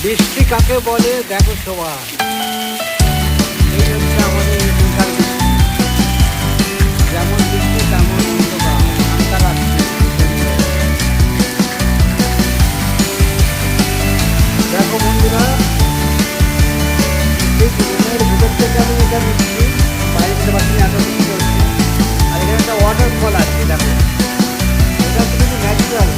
বৃষ্টি কাকে বলে দেখো সবাই, এই হচ্ছে আমাদের এখানকার বৃষ্টি। যেমন বৃষ্টি তেমন অন্ধকার, ঠান্ডা লাগছে। দেখো বন্ধুরা, ঠিক রুমের ভিতর থেকে আমি এটা বৃষ্টি বাইরে যেতে পারছি না, এত বৃষ্টি হচ্ছে। আর এখানে একটা ওয়াটারফল আছে, দেখো এটা হচ্ছে কিন্তু ন্যাচারাল।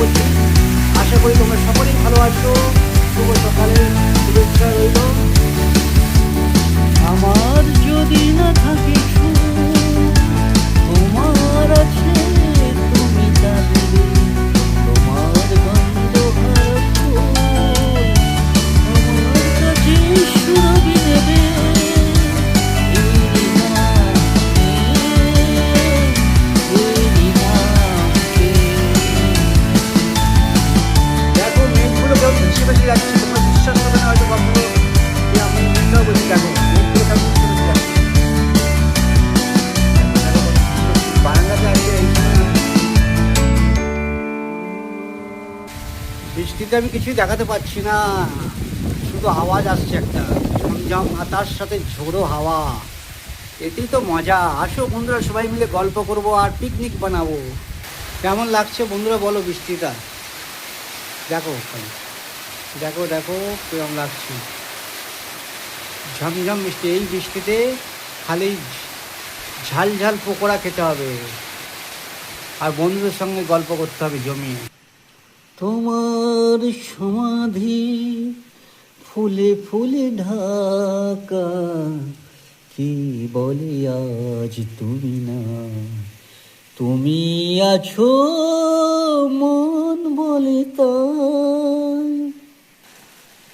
বলছি, আশা করি তোমরা সকলেই ভালো আছো। শুভ সকালের শুভেচ্ছা রইল। আমার যদি না থাকে তোমার আছে তুমি তাহলে তোমার গন্ধ আমার কাছে সুরভি দেবে। দেখো মেঘগুলো কেমন বেশি বেশি যাচ্ছে, তোমরা বিশ্বাস করবে না হয়তো বাবুগুলো যে আমি চিন্তাও বলছি। দেখো মেঘগুলো কেমন বেশি বেশি যাচ্ছে। বারান্দাতে আছে এই সময়। বৃষ্টিতে আমি কিছুই দেখাতে পাচ্ছি না, শুধু আওয়াজ আসছে একটা ঝমঝম, আর তার সাথে ঝোড়ো হাওয়া। এতেই তো মজা। আসো বন্ধুরা, সবাই মিলে গল্প করব আর পিকনিক বানাবো। কেমন লাগছে বন্ধুরা বলো বৃষ্টিটা? দেখো দেখো দেখো কেমন লাগছে, ঝমঝম বৃষ্টি। এই বৃষ্টিতে খালি ঝাল ঝাল পকোড়া খেতে হবে আর বন্ধুদের সঙ্গে গল্প করতে হবে জমিয়ে। তোমার সমাধি ফুলে ফুলে ঢাকা, কি বলে আজ তুমি না, তুমি আছো মন বলে তাই।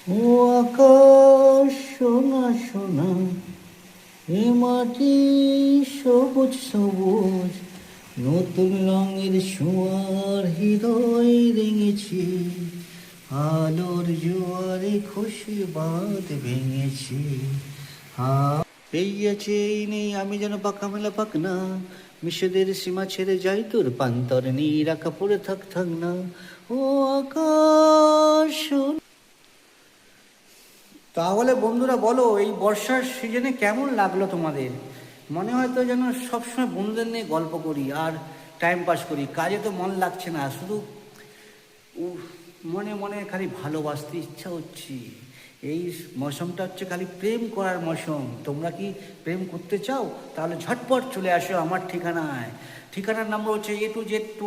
ও আকাশ সোনা সোনা, এ মাটি সবুজ সবুজ, নতুন রঙের ছোঁয়ার হৃদয় রেঙেছি, আলোর জোয়ারে খুশি বাঁধ ভেঙেছি। এই আছে এই নেই আমি যেন পাকা মেলা পাক না, মিশদের সীমা ছেড়ে যাই তোর পান্তর নীরাকা পড়ে থাক থাক না। ও আকাশ। তাহলে বন্ধুরা বলো, এই বর্ষার সিজনে কেমন লাগলো তোমাদের? মনে হয় তো যেন সবসময় বন্ধুদের নিয়ে গল্প করি আর টাইম পাস করি, কাজে তো মন লাগছে না, শুধু মনে মনে খালি ভালোবাসতে ইচ্ছা হচ্ছে। এই মৌসমটা হচ্ছে খালি প্রেম করার মৌসুম। তোমরা কি প্রেম করতে চাও? তাহলে ঝটপট চলে আসো আমার ঠিকানায়। ঠিকানার নম্বর হচ্ছে A2Z2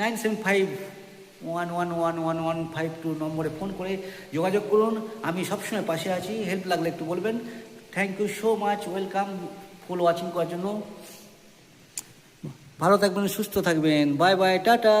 975111152 নম্বরে ফোন করে যোগাযোগ করুন। আমি সবসময় পাশে আছি, হেল্প লাগলে একটু বলবেন। Thank you so much, welcome full watching করার জন্য। ভালো থাকবেন, সুস্থ থাকবেন, বাই বাই, টাটা।